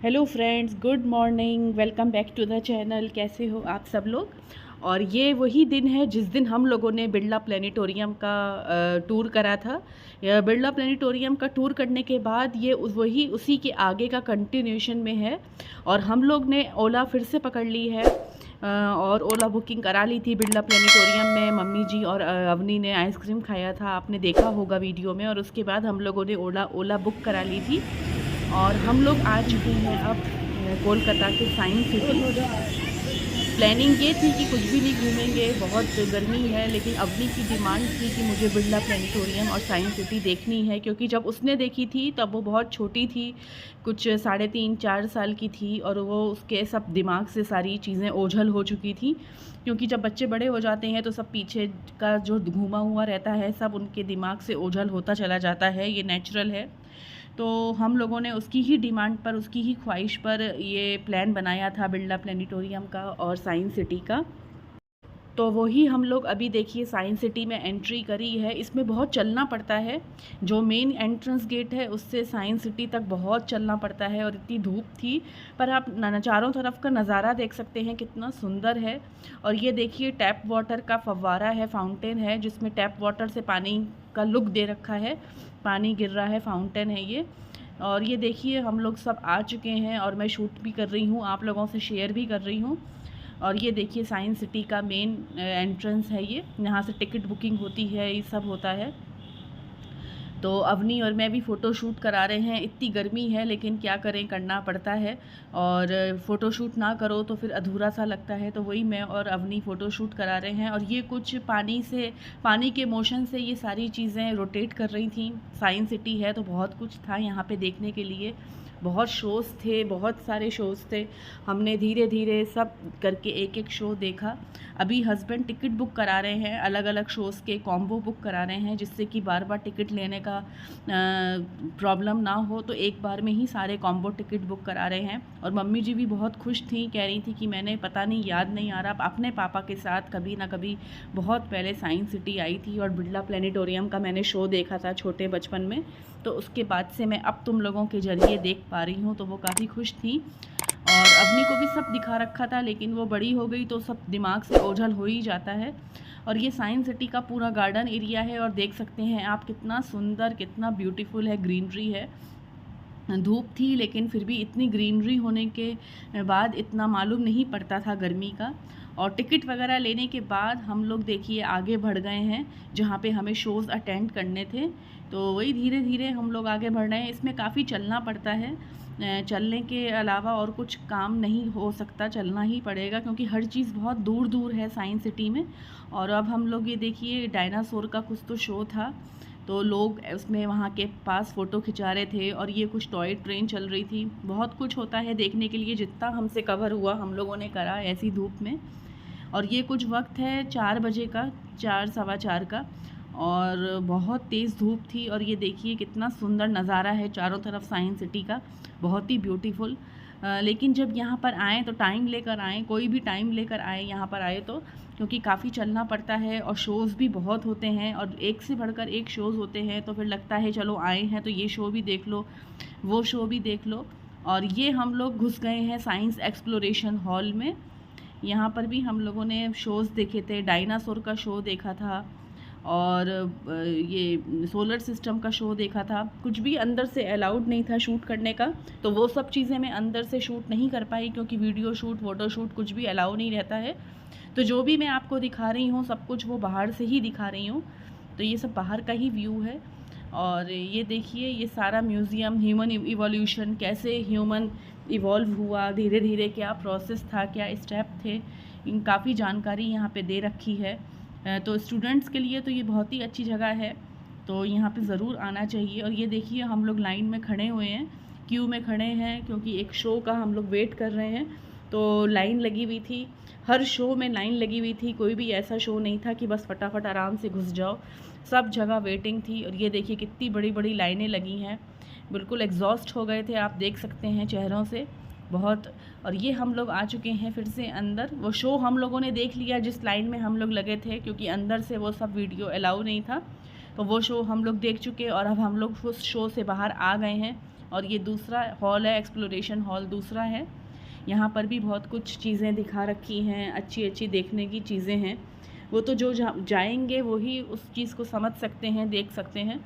Hello friends, good morning. Welcome back to the channel. कैसे हो आप सब लोग। और ये वही दिन है जिस दिन हम लोगों ने बिरला प्लेनेटोरियम का टूर करा था। बिरला प्लेनेटोरियम का टूर करने के बाद ये वही उसी के आगे का कंटिन्यूशन में है। और हम लोग ने ओला फिर से पकड़ ली है और ओला बुकिंग करा ली थी बिरला प्लेनेटोरियम में। मम्मी जी और अवनी ने आइसक्रीम खाया था, आपने देखा होगा वीडियो में। और उसके बाद हम लोगों ने ओला बुक करा ली थी और हम लोग आ चुके हैं अब कोलकाता के साइंस सिटी। प्लानिंग ये थी कि कुछ भी नहीं घूमेंगे, बहुत गर्मी है, लेकिन अवनी की डिमांड थी कि मुझे बिरला प्लेनेटोरियम और साइंस सिटी देखनी है। क्योंकि जब उसने देखी थी तब वो बहुत छोटी थी, कुछ 3.5-4 साल की थी, और वो उसके सब दिमाग से सारी चीज़ें ओझल हो चुकी थी। क्योंकि जब बच्चे बड़े हो जाते हैं तो सब पीछे का जो घूमा हुआ रहता है सब उनके दिमाग से ओझल होता चला जाता है, ये नेचुरल है। तो हम लोगों ने उसकी ही डिमांड पर, उसकी ही ख्वाहिश पर ये प्लान बनाया था बिरला प्लेनेटोरियम का और साइंस सिटी का। तो वही हम लोग अभी देखिए साइंस सिटी में एंट्री करी है। इसमें बहुत चलना पड़ता है, जो मेन एंट्रेंस गेट है उससे साइंस सिटी तक बहुत चलना पड़ता है। और इतनी धूप थी, पर आप चारों तरफ का नज़ारा देख सकते हैं कितना सुंदर है। और ये देखिए टैप वाटर का फव्वारा है, फाउंटेन है, जिसमें टैप वाटर से पानी का लुक दे रखा है, पानी गिर रहा है, फाउंटेन है ये। और ये देखिए हम लोग सब आ चुके हैं और मैं शूट भी कर रही हूँ, आप लोगों से शेयर भी कर रही हूँ। और ये देखिए साइंस सिटी का मेन एंट्रेंस है ये, यहाँ से टिकट बुकिंग होती है, ये सब होता है। तो अवनी और मैं भी फ़ोटो शूट करा रहे हैं। इतनी गर्मी है लेकिन क्या करें, करना पड़ता है। और फ़ोटो शूट ना करो तो फिर अधूरा सा लगता है, तो वही मैं और अवनी फ़ोटो शूट करा रहे हैं। और ये कुछ पानी के मोशन से ये सारी चीज़ें रोटेट कर रही थी। साइंस सिटी है तो बहुत कुछ था यहाँ पे देखने के लिए, बहुत शोज़ थे, बहुत सारे शोज़ थे। हमने धीरे धीरे सब करके एक एक शो देखा। अभी हस्बैंड टिकट बुक करा रहे हैं, अलग अलग शोज़ के कॉम्बो बुक करा रहे हैं, जिससे कि बार बार टिकट लेने का प्रॉब्लम ना हो। तो एक बार में ही सारे कॉम्बो टिकट बुक करा रहे हैं। और मम्मी जी भी बहुत खुश थी, कह रही थी कि मैंने पता नहीं, याद नहीं आ रहा, अपने पापा के साथ कभी ना कभी बहुत पहले साइंस सिटी आई थी और बिरला प्लेनेटोरियम का मैंने शो देखा था छोटे बचपन में। तो उसके बाद से मैं अब तुम लोगों के ज़रिए देख पा रही हूँ, तो वो काफ़ी खुश थी। और अवनी को भी सब दिखा रखा था, लेकिन वो बड़ी हो गई तो सब दिमाग से ओझल हो ही जाता है। और ये साइंस सिटी का पूरा गार्डन एरिया है, और देख सकते हैं आप कितना सुंदर, कितना ब्यूटीफुल है, ग्रीनरी है। धूप थी लेकिन फिर भी इतनी ग्रीनरी होने के बाद इतना मालूम नहीं पड़ता था गर्मी का। और टिकट वगैरह लेने के बाद हम लोग देखिए आगे बढ़ गए हैं, जहाँ पे हमें शोज़ अटेंड करने थे। तो वही धीरे धीरे हम लोग आगे बढ़ रहे हैं। इसमें काफ़ी चलना पड़ता है, चलने के अलावा और कुछ काम नहीं हो सकता, चलना ही पड़ेगा, क्योंकि हर चीज़ बहुत दूर दूर है साइंस सिटी में। और अब हम लोग ये देखिए डायनासोर का कुछ तो शो था, तो लोग उसमें वहाँ के पास फ़ोटो खिंचा रहे थे। और ये कुछ टॉय ट्रेन चल रही थी। बहुत कुछ होता है देखने के लिए, जितना हमसे कवर हुआ हम लोगों ने करा ऐसी धूप में। और ये कुछ वक्त है 4 बजे का, 4 सवा 4 का, और बहुत तेज़ धूप थी। और ये देखिए कितना सुंदर नज़ारा है चारों तरफ साइंस सिटी का, बहुत ही ब्यूटीफुल। लेकिन जब यहाँ पर आएँ तो टाइम लेकर आएँ, कोई भी टाइम लेकर आए यहाँ पर आए तो, क्योंकि काफ़ी चलना पड़ता है और शोज़ भी बहुत होते हैं और एक से बढ़कर एक शोज़ होते हैं। तो फिर लगता है चलो आए हैं तो ये शो भी देख लो, वो शो भी देख लो। और ये हम लोग घुस गए हैं साइंस एक्सप्लोरेशन हॉल में। यहाँ पर भी हम लोगों ने शोज़ देखे थे, डायनासोर का शो देखा था, और ये सोलर सिस्टम का शो देखा था। कुछ भी अंदर से अलाउड नहीं था शूट करने का, तो वो सब चीज़ें मैं अंदर से शूट नहीं कर पाई, क्योंकि वीडियो शूट, फ़ोटो शूट कुछ भी अलाउ नहीं रहता है। तो जो भी मैं आपको दिखा रही हूँ सब कुछ वो बाहर से ही दिखा रही हूँ। तो ये सब बाहर का ही व्यू है। और ये देखिए ये सारा म्यूज़ियम, ह्यूमन इवोल्यूशन, कैसे ह्यूमन इवॉल्व हुआ धीरे धीरे, क्या प्रोसेस था, क्या स्टेप थे, इन काफ़ी जानकारी यहाँ पे दे रखी है। तो स्टूडेंट्स के लिए तो ये बहुत ही अच्छी जगह है, तो यहाँ पे ज़रूर आना चाहिए। और ये देखिए हम लोग लाइन में खड़े हुए हैं, क्यू में खड़े हैं, क्योंकि एक शो का हम लोग वेट कर रहे हैं। तो लाइन लगी हुई थी, हर शो में लाइन लगी हुई थी, कोई भी ऐसा शो नहीं था कि बस फटाफट आराम से घुस जाओ, सब जगह वेटिंग थी। और ये देखिए कितनी बड़ी बड़ी लाइनें लगी हैं, बिल्कुल एग्जॉस्ट हो गए थे, आप देख सकते हैं चेहरों से बहुत। और ये हम लोग आ चुके हैं फिर से अंदर। वो शो हम लोगों ने देख लिया जिस लाइन में हम लोग लगे थे, क्योंकि अंदर से वो सब वीडियो अलाउ नहीं था। तो वो शो हम लोग देख चुके और अब हम लोग उस शो से बाहर आ गए हैं। और ये दूसरा हॉल है, एक्सप्लोरेशन हॉल दूसरा है। यहाँ पर भी बहुत कुछ चीज़ें दिखा रखी हैं, अच्छी अच्छी देखने की चीज़ें हैं। वो तो जो जाएंगे वही उस चीज़ को समझ सकते हैं, देख सकते हैं।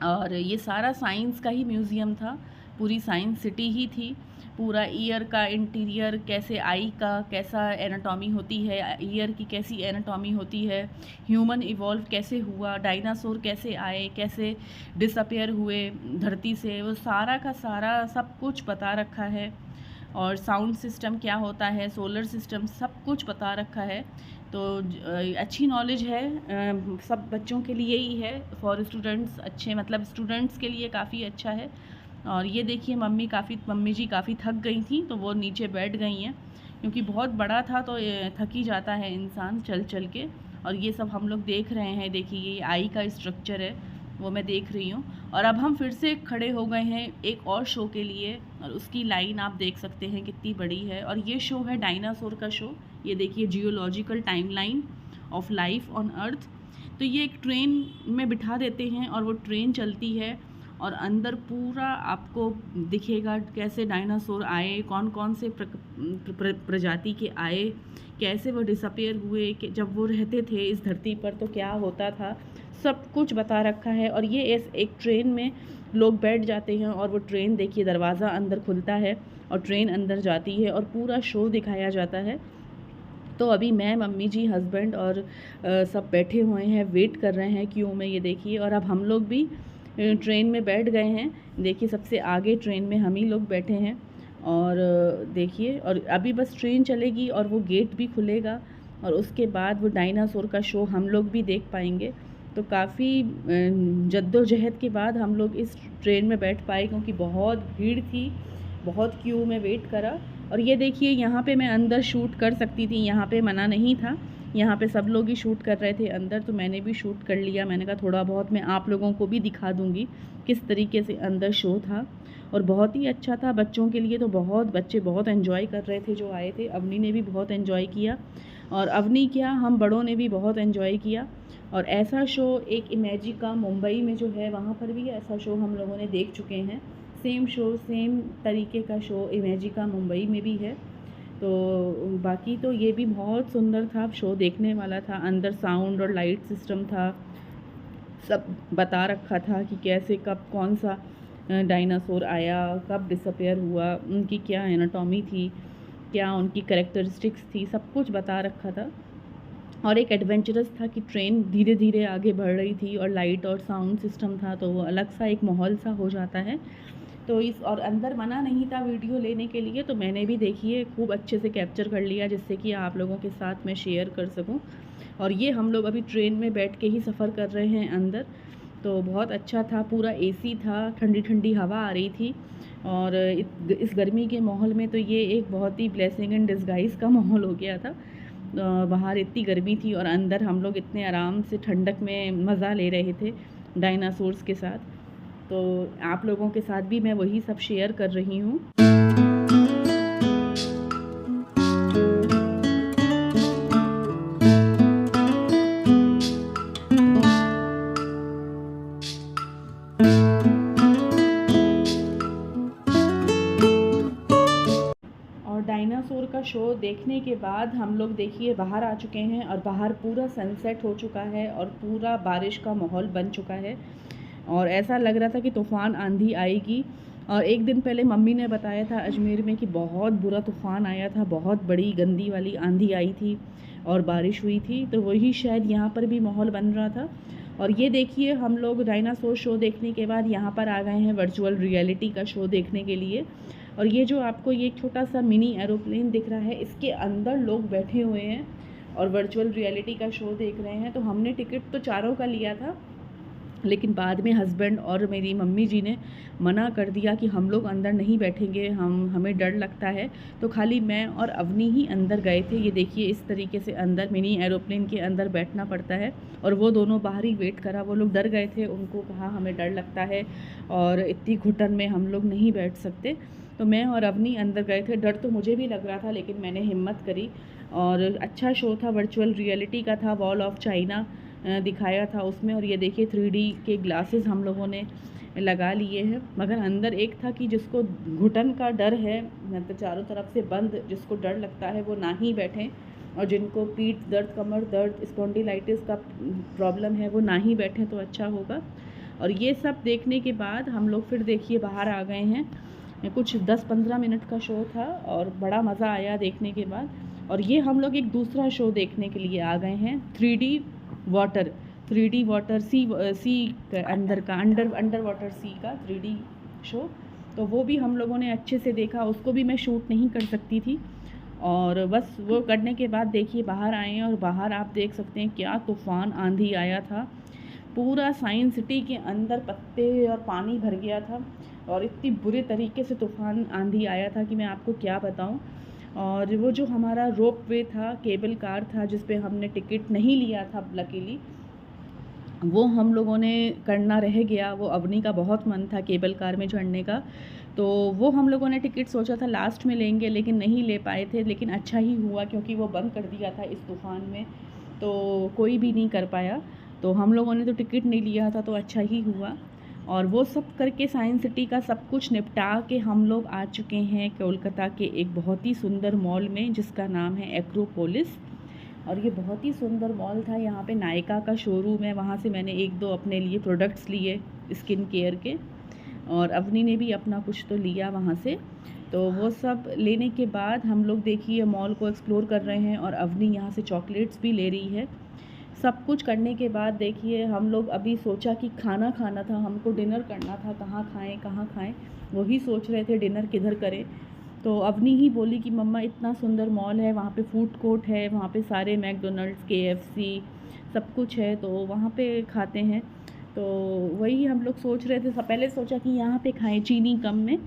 और ये सारा साइंस का ही म्यूज़ियम था, पूरी साइंस सिटी ही थी। पूरा ईयर का इंटीरियर, कैसे आई का कैसा एनाटॉमी होती है, ईयर की कैसी एनाटॉमी होती है, ह्यूमन इवॉल्व कैसे हुआ, डायनासोर कैसे आए, कैसे डिसअपेयर हुए धरती से, वो सारा का सारा सब कुछ बता रखा है। और साउंड सिस्टम क्या होता है, सोलर सिस्टम, सब कुछ बता रखा है। तो अच्छी नॉलेज है, सब बच्चों के लिए ही है, फॉर स्टूडेंट्स अच्छे, मतलब स्टूडेंट्स के लिए काफ़ी अच्छा है। और ये देखिए मम्मी जी काफ़ी थक गई थी, तो वो नीचे बैठ गई हैं, क्योंकि बहुत बड़ा था तो थक ही जाता है इंसान चल चल के। और ये सब हम लोग देख रहे हैं, देखिए ये आई का स्ट्रक्चर है, वो मैं देख रही हूँ। और अब हम फिर से खड़े हो गए हैं एक और शो के लिए, और उसकी लाइन आप देख सकते हैं कितनी बड़ी है। और ये शो है डायनासोर का शो। ये देखिए, geological timeline of life on earth. तो ये एक ट्रेन में बिठा देते हैं और वो ट्रेन चलती है, और अंदर पूरा आपको दिखेगा कैसे डायनासोर आए, कौन कौन से प्रजाति के आए, कैसे वो डिसअपेयर हुए, कि जब वो रहते थे इस धरती पर तो क्या होता था, सब कुछ बता रखा है। और ये एक ट्रेन में लोग बैठ जाते हैं, और वो ट्रेन देखिए, दरवाज़ा अंदर खुलता है और ट्रेन अंदर जाती है और पूरा शो दिखाया जाता है। तो अभी मैं, मम्मी जी, हस्बैंड और सब बैठे हुए हैं, वेट कर रहे हैं क्यों में, ये देखिए। और अब हम लोग भी ट्रेन में बैठ गए हैं, देखिए सबसे आगे ट्रेन में हम ही लोग बैठे हैं। और देखिए, और अभी बस ट्रेन चलेगी और वो गेट भी खुलेगा, और उसके बाद वो डायनासोर का शो हम लोग भी देख पाएंगे। तो काफ़ी जद्दोजहद के बाद हम लोग इस ट्रेन में बैठ पाए, क्योंकि बहुत भीड़ थी, बहुत क्यू में वेट करा। और ये देखिए, यहाँ पे मैं अंदर शूट कर सकती थी, यहाँ पे मना नहीं था, यहाँ पे सब लोग ही शूट कर रहे थे अंदर, तो मैंने भी शूट कर लिया। मैंने कहा थोड़ा बहुत मैं आप लोगों को भी दिखा दूँगी किस तरीके से अंदर शो था। और बहुत ही अच्छा था बच्चों के लिए, तो बहुत बच्चे बहुत एंजॉय कर रहे थे जो आए थे। अवनी ने भी बहुत एंजॉय किया, और अवनी क्या, हम बड़ों ने भी बहुत एंजॉय किया। और ऐसा शो एक इमेजिका मुंबई में जो है, वहाँ पर भी ऐसा शो हम लोगों ने देख चुके हैं। सेम शो, सेम तरीके का शो इमेजिका मुंबई में भी है। तो बाकी तो ये भी बहुत सुंदर था, शो देखने वाला था। अंदर साउंड और लाइट सिस्टम था, सब बता रखा था कि कैसे, कब कौन सा डायनासोर आया, कब डिसअपेयर हुआ, उनकी क्या एनाटॉमी थी, क्या उनकी कैरेक्टरिस्टिक्स थी, सब कुछ बता रखा था। और एक एडवेंचरस था कि ट्रेन धीरे धीरे आगे बढ़ रही थी, और लाइट और साउंड सिस्टम था, तो वो अलग सा एक माहौल सा हो जाता है। तो इस, और अंदर मना नहीं था वीडियो लेने के लिए, तो मैंने भी देखिए खूब अच्छे से कैप्चर कर लिया, जिससे कि आप लोगों के साथ मैं शेयर कर सकूं। और ये हम लोग अभी ट्रेन में बैठ के ही सफ़र कर रहे हैं अंदर। तो बहुत अच्छा था, पूरा एसी था, ठंडी ठंडी हवा आ रही थी। और इस गर्मी के माहौल में तो ये एक बहुत ही ब्लेसिंग इन डिस्गाइज का माहौल हो गया था। बाहर इतनी गर्मी थी और अंदर हम लोग इतने आराम से ठंडक में मज़ा ले रहे थे डायनासोर्स के साथ। तो आप लोगों के साथ भी मैं वही सब शेयर कर रही हूँ। डायनासोर का शो देखने के बाद हम लोग देखिए बाहर आ चुके हैं, और बाहर पूरा सनसेट हो चुका है और पूरा बारिश का माहौल बन चुका है, और ऐसा लग रहा था कि तूफ़ान आंधी आएगी। और एक दिन पहले मम्मी ने बताया था अजमेर में कि बहुत बुरा तूफ़ान आया था, बहुत बड़ी गंदी वाली आंधी आई थी और बारिश हुई थी, तो वही शायद यहाँ पर भी माहौल बन रहा था। और ये देखिए, हम लोग डायनासोर शो देखने के बाद यहाँ पर आ गए हैं वर्चुअल रियलिटी का शो देखने के लिए। और ये जो आपको ये छोटा सा मिनी एरोप्लेन दिख रहा है, इसके अंदर लोग बैठे हुए हैं और वर्चुअल रियलिटी का शो देख रहे हैं। तो हमने टिकट तो चारों का लिया था, लेकिन बाद में हस्बैंड और मेरी मम्मी जी ने मना कर दिया कि हम लोग अंदर नहीं बैठेंगे, हमें डर लगता है। तो खाली मैं और अवनी ही अंदर गए थे। ये देखिए, इस तरीके से अंदर मिनी एरोप्लेन के अंदर बैठना पड़ता है, और वो दोनों बाहर ही वेट करा। वो लोग डर गए थे, उनको कहा हमें डर लगता है और इतनी घुटन में हम लोग नहीं बैठ सकते। तो मैं और अवनी अंदर गए थे। डर तो मुझे भी लग रहा था, लेकिन मैंने हिम्मत करी। और अच्छा शो था, वर्चुअल रियलिटी का था, वॉल ऑफ चाइना दिखाया था उसमें। और ये देखिए 3D के ग्लासेस हम लोगों ने लगा लिए हैं, मगर अंदर एक था कि जिसको घुटन का डर है, मतलब चारों तरफ से बंद, जिसको डर लगता है वो ना ही बैठें, और जिनको पीठ दर्द, कमर दर्द, स्पॉन्डिलाइटिस का प्रॉब्लम है वो ना ही बैठें तो अच्छा होगा। और ये सब देखने के बाद हम लोग फिर देखिए बाहर आ गए हैं। कुछ 10-15 मिनट का शो था और बड़ा मज़ा आया देखने के बाद। और ये हम लोग एक दूसरा शो देखने के लिए आ गए हैं, 3D वाटर, 3D वाटर सी के अंदर का, अंडर वाटर सी का 3D शो। तो वो भी हम लोगों ने अच्छे से देखा, उसको भी मैं शूट नहीं कर सकती थी। और बस वो करने के बाद देखिए बाहर आए हैं, और बाहर आप देख सकते हैं क्या तूफ़ान आंधी आया था। पूरा साइंस सिटी के अंदर पत्ते और पानी भर गया था, और इतनी बुरे तरीके से तूफ़ान आंधी आया था कि मैं आपको क्या बताऊं। और वो जो हमारा रोप वे था, केबल कार था, जिस पे हमने टिकट नहीं लिया था लकीली, वो हम लोगों ने करना रह गया। वो अवनी का बहुत मन था केबल कार में चढ़ने का, तो वो हम लोगों ने टिकट सोचा था लास्ट में लेंगे, लेकिन नहीं ले पाए थे। लेकिन अच्छा ही हुआ क्योंकि वो बंद कर दिया था इस तूफ़ान में, तो कोई भी नहीं कर पाया। तो हम लोगों ने तो टिकट नहीं लिया था, तो अच्छा ही हुआ। और वो सब करके साइंस सिटी का सब कुछ निपटा के हम लोग आ चुके हैं कोलकाता के एक बहुत ही सुंदर मॉल में, जिसका नाम है एक्रोपोलिस। और ये बहुत ही सुंदर मॉल था। यहाँ पे नायका का शोरूम है, वहाँ से मैंने 1-2 अपने लिए प्रोडक्ट्स लिए स्किन केयर के, और अवनी ने भी अपना कुछ तो लिया वहाँ से। तो वो सब लेने के बाद हम लोग देखिए मॉल को एक्सप्लोर कर रहे हैं, और अवनी यहाँ से चॉकलेट्स भी ले रही है। सब कुछ करने के बाद देखिए हम लोग अभी सोचा कि खाना खाना था, हमको डिनर करना था, कहाँ खाएं कहाँ खाएं, वही सोच रहे थे डिनर किधर करें। तो अवनी ही बोली कि मम्मा इतना सुंदर मॉल है, वहाँ पे फूड कोर्ट है, वहाँ पे सारे मैकडोनल्ड्स, KFC सब कुछ है, तो वहाँ पे खाते हैं। तो वही हम लोग सोच रहे थे। पहले सोचा कि यहाँ पे खाएं चीनी कम में,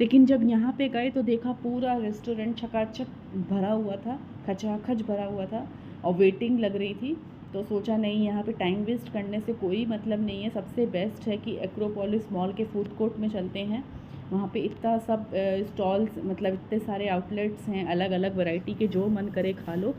लेकिन जब यहाँ पे गए तो देखा पूरा रेस्टोरेंट छकाछक भरा हुआ था, खचाखच भरा हुआ था, और वेटिंग लग रही थी। तो सोचा नहीं, यहाँ पे टाइम वेस्ट करने से कोई मतलब नहीं है, सबसे बेस्ट है कि एक्रोपोलिस मॉल के फूड कोर्ट में चलते हैं। वहाँ पे इतना सब स्टॉल्स, मतलब इतने सारे आउटलेट्स हैं, अलग अलग वैरायटी के, जो मन करे खा लो।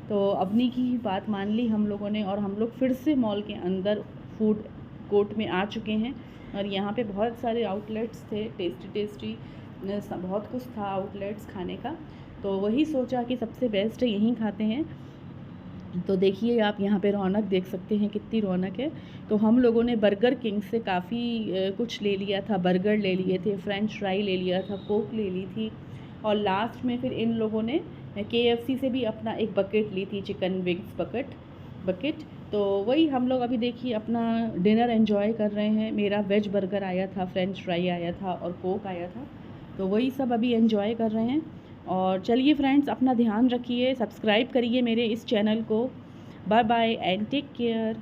तो अपनी की ही बात मान ली हम लोगों ने, और हम लोग फिर से मॉल के अंदर फूड कोर्ट में आ चुके हैं। और यहाँ पे बहुत सारे आउटलेट्स थे, टेस्टी बहुत कुछ था आउटलेट्स खाने का। तो वही सोचा कि सबसे बेस्ट है यहीं खाते हैं। तो देखिए आप यहाँ पे रौनक देख सकते हैं, कितनी रौनक है। तो हम लोगों ने बर्गर किंग से काफ़ी कुछ ले लिया था, बर्गर ले लिए थे, फ्रेंच फ्राई ले लिया था, कोक ले ली थी, और लास्ट में फिर इन लोगों ने KFC से भी अपना एक बकेट ली थी, चिकन विंग्स बकेट। तो वही हम लोग अभी देखिए अपना डिनर एंजॉय कर रहे हैं। मेरा वेज बर्गर आया था, फ्रेंच फ्राई आया था, और कोक आया था, तो वही सब अभी एंजॉय कर रहे हैं। और चलिए फ्रेंड्स, अपना ध्यान रखिए, सब्सक्राइब करिए मेरे इस चैनल को। Bye bye and take care.